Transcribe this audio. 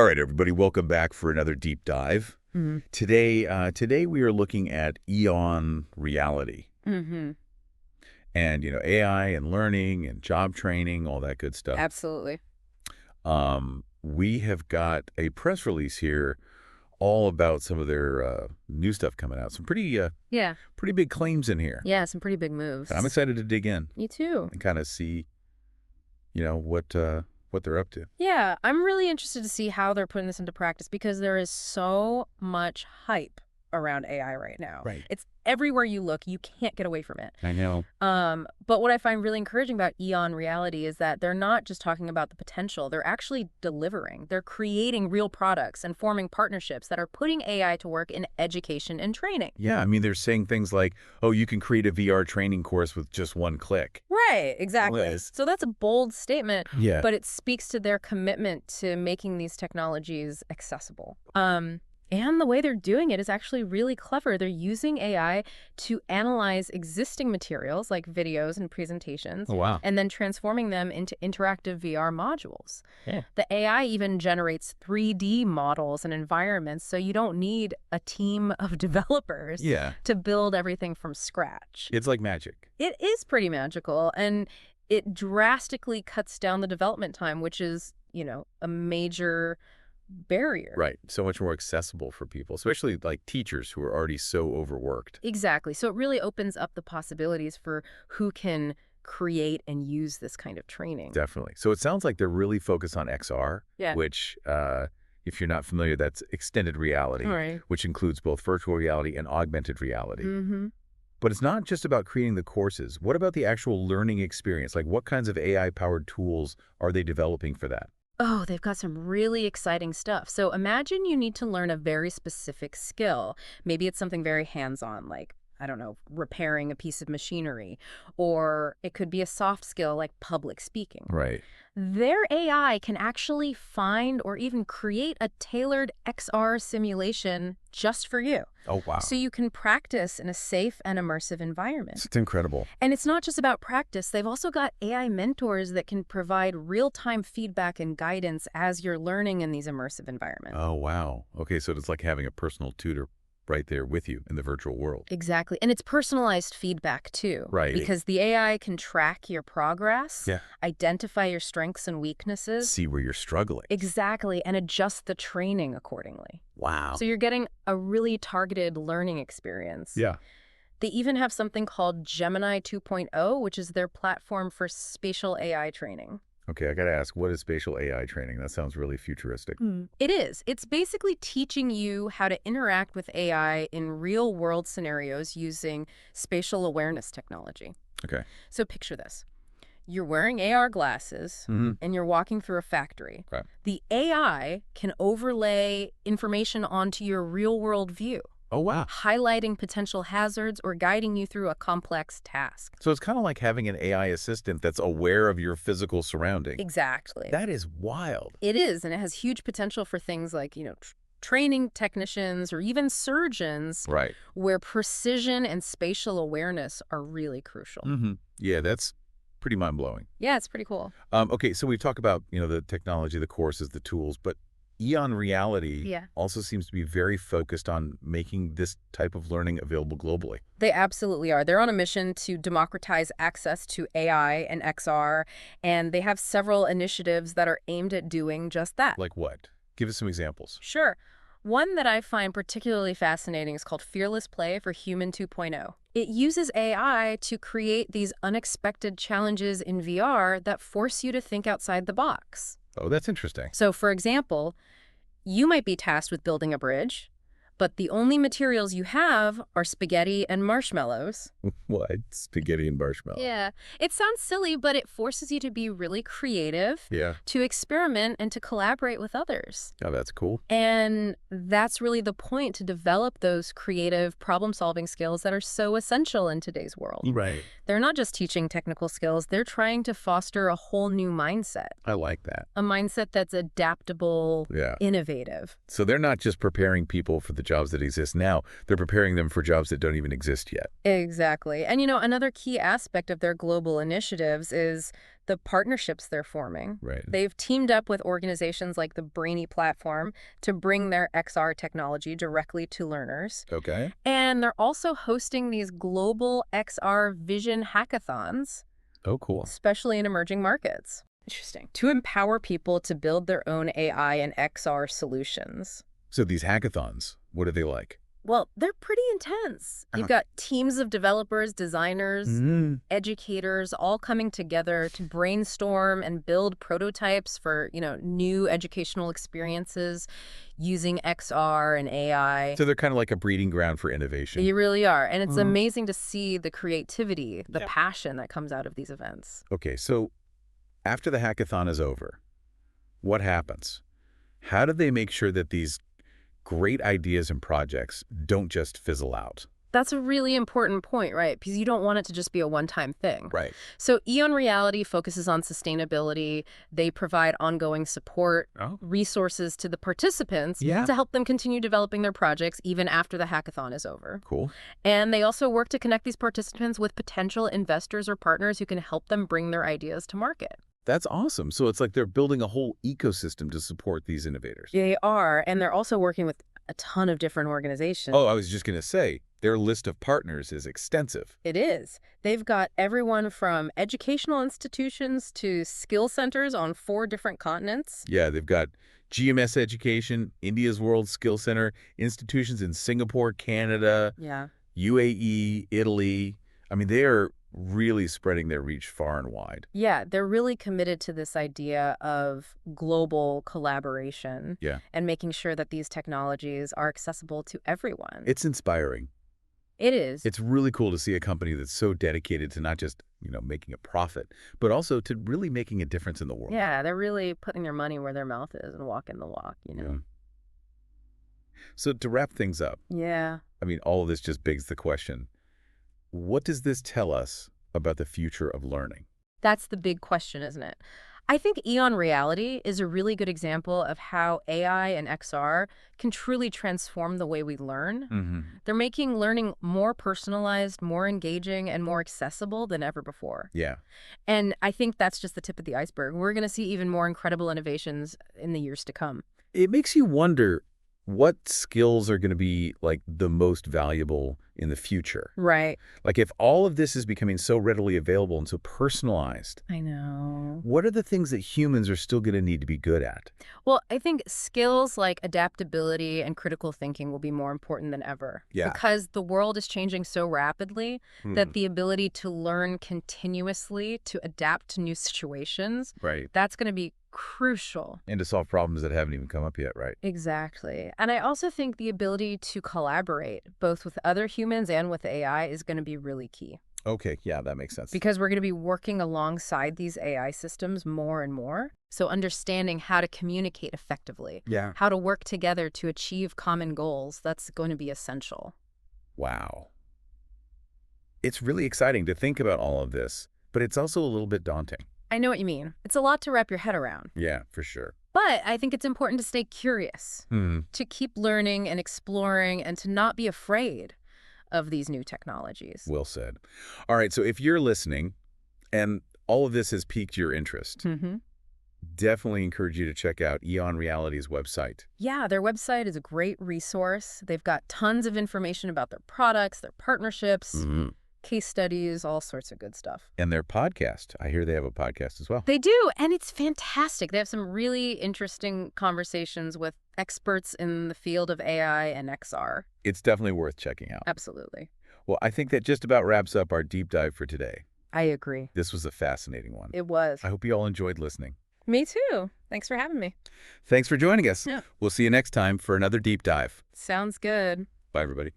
All right, everybody, welcome back for another deep dive. Today we are looking at EON Reality. And, AI and learning and job training, all that good stuff. Absolutely. We have got a press release here all about some of their new stuff coming out. Some pretty big claims in here. Yeah, some pretty big moves. I'm excited to dig in. Me too. And kind of see, what they're up to. Yeah, I'm really interested to see how they're putting this into practice because there is so much hype around AI right now. Right. It's everywhere you look. You can't get away from it. I know. But what I find really encouraging about EON Reality is that they're not just talking about the potential. They're actually delivering. They're creating real products and forming partnerships that are putting AI to work in education and training. Yeah, I mean, they're saying things like, oh, you can create a VR training course with just one click. Right, exactly. Yes. So that's a bold statement, Yeah. but it speaks to their commitment to making these technologies accessible. And the way they're doing it is actually really clever. They're using AI to analyze existing materials like videos and presentations, Oh, wow. and then transforming them into interactive VR modules. Yeah. The AI even generates 3D models and environments, so you don't need a team of developers Yeah. to build everything from scratch. It's like magic. It is pretty magical, and it drastically cuts down the development time, which is, a major barrier. Right. So much more accessible for people, especially like teachers who are already so overworked. Exactly. So it really opens up the possibilities for who can create and use this kind of training. Definitely. So it sounds like they're really focused on XR, Yeah. which, if you're not familiar, that's extended reality, Right. which includes both virtual reality and augmented reality. But it's not just about creating the courses. What about the actual learning experience? Like, what kinds of AI-powered tools are they developing for that? Oh, they've got some really exciting stuff. So imagine you need to learn a very specific skill. Maybe it's something very hands-on, like, I don't know, repairing a piece of machinery. Or it could be a soft skill like public speaking. Right. Their AI can actually find or even create a tailored XR simulation just for you. Oh, wow. So you can practice in a safe and immersive environment. It's incredible. And it's not just about practice. They've also got AI mentors that can provide real-time feedback and guidance as you're learning in these immersive environments. Oh, wow. Okay, so it's like having a personal tutor right there with you in the virtual world. Exactly. And it's personalized feedback, too. Right. Because the AI can track your progress, Yeah. identify your strengths and weaknesses. See where you're struggling. Exactly. And adjust the training accordingly. Wow. So you're getting a really targeted learning experience. Yeah. They even have something called Gemini 2.0, which is their platform for spatial AI training. Okay, I got to ask, what is spatial AI training? That sounds really futuristic. It is. It's basically teaching you how to interact with AI in real-world scenarios using spatial awareness technology. Okay. So picture this. You're wearing AR glasses, and you're walking through a factory. Right. The AI can overlay information onto your real-world view, Oh, wow. highlighting potential hazards or guiding you through a complex task. So it's kind of like having an AI assistant that's aware of your physical surroundings. Exactly. That is wild. It is, and it has huge potential for things like, training technicians or even surgeons, Right. where precision and spatial awareness are really crucial. Yeah, that's pretty mind-blowing. Yeah, it's pretty cool. Okay, so we've talked about, the technology, the courses, the tools, but EON Reality also seems to be very focused on making this type of learning available globally. They absolutely are. They're on a mission to democratize access to AI and XR, and they have several initiatives that are aimed at doing just that. Like what? Give us some examples. Sure. One that I find particularly fascinating is called Fearless Play for Human 2.0. It uses AI to create these unexpected challenges in VR that force you to think outside the box. Oh, that's interesting. So, for example, you might be tasked with building a bridge, but the only materials you have are spaghetti and marshmallows. What? Spaghetti and marshmallow. Yeah. It sounds silly, but it forces you to be really creative, Yeah. to experiment, and to collaborate with others. Oh, that's cool. And that's really the point, to develop those creative problem-solving skills that are so essential in today's world. Right. They're not just teaching technical skills, they're trying to foster a whole new mindset. I like that. A mindset that's adaptable, Yeah. innovative. So they're not just preparing people for the jobs that exist now, they're preparing them for jobs that don't even exist yet. Exactly. And another key aspect of their global initiatives is the partnerships they're forming. Right. They've teamed up with organizations like the Brainy platform to bring their XR technology directly to learners. Okay. And they're also hosting these global XR vision hackathons, Oh, cool. especially in emerging markets. Interesting. To empower people to build their own AI and XR solutions. So these hackathons, what are they like? Well, they're pretty intense. You've got teams of developers, designers, educators all coming together to brainstorm and build prototypes for, new educational experiences using XR and AI. So they're kind of like a breeding ground for innovation. You really are. And it's amazing to see the creativity, the passion that comes out of these events. Okay, so after the hackathon is over, what happens? How do they make sure that these great ideas and projects don't just fizzle out? That's a really important point, right? Because you don't want it to just be a one-time thing. Right. So EON Reality focuses on sustainability. They provide ongoing support, resources to the participants to help them continue developing their projects even after the hackathon is over. Cool. And they also work to connect these participants with potential investors or partners who can help them bring their ideas to market. That's awesome. So it's like they're building a whole ecosystem to support these innovators. They are, and they're also working with a ton of different organizations. Oh, I was just going to say, their list of partners is extensive. It is. They've got everyone from educational institutions to skill centers on 4 different continents. Yeah, they've got GMS Education, India's World Skill Center, institutions in Singapore, Canada, UAE, Italy. I mean, they are really spreading their reach far and wide. Yeah, they're really committed to this idea of global collaboration and making sure that these technologies are accessible to everyone. It's inspiring. It is. It's really cool to see a company that's so dedicated to not just, making a profit, but also to really making a difference in the world. Yeah, they're really putting their money where their mouth is and walking the walk, Yeah. So to wrap things up, I mean, all of this just begs the question, what does this tell us about the future of learning? That's the big question, isn't it? I think EON Reality is a really good example of how AI and XR can truly transform the way we learn. They're making learning more personalized, more engaging, and more accessible than ever before. Yeah. And I think that's just the tip of the iceberg. We're going to see even more incredible innovations in the years to come. It makes you wonder what skills are going to be like the most valuable in the future. Right. Like if all of this is becoming so readily available and so personalized, I know. what are the things that humans are still going to need to be good at? Well, I think skills like adaptability and critical thinking will be more important than ever. Yeah. Because the world is changing so rapidly that the ability to learn continuously, to adapt to new situations, that's going to be crucial. And to solve problems that haven't even come up yet, right? Exactly. And I also think the ability to collaborate, both with other humans and with AI, is going to be really key. Okay, yeah, that makes sense. Because we're going to be working alongside these AI systems more and more. So understanding how to communicate effectively, how to work together to achieve common goals, that's going to be essential. Wow. It's really exciting to think about all of this, but it's also a little bit daunting. I know what you mean. It's a lot to wrap your head around. Yeah, for sure. But I think it's important to stay curious, to keep learning and exploring, and to not be afraid of these new technologies. Well said. All right, so if you're listening and all of this has piqued your interest, definitely encourage you to check out EON Reality's website. Yeah, their website is a great resource. They've got tons of information about their products, their partnerships, case studies, all sorts of good stuff. And their podcast. I hear they have a podcast as well. They do, and it's fantastic. They have some really interesting conversations with experts in the field of AI and XR. It's definitely worth checking out. Absolutely. Well, I think that just about wraps up our deep dive for today. I agree. This was a fascinating one. It was. I hope you all enjoyed listening. Me too. Thanks for having me. Thanks for joining us. Yeah. We'll see you next time for another deep dive. Sounds good. Bye, everybody.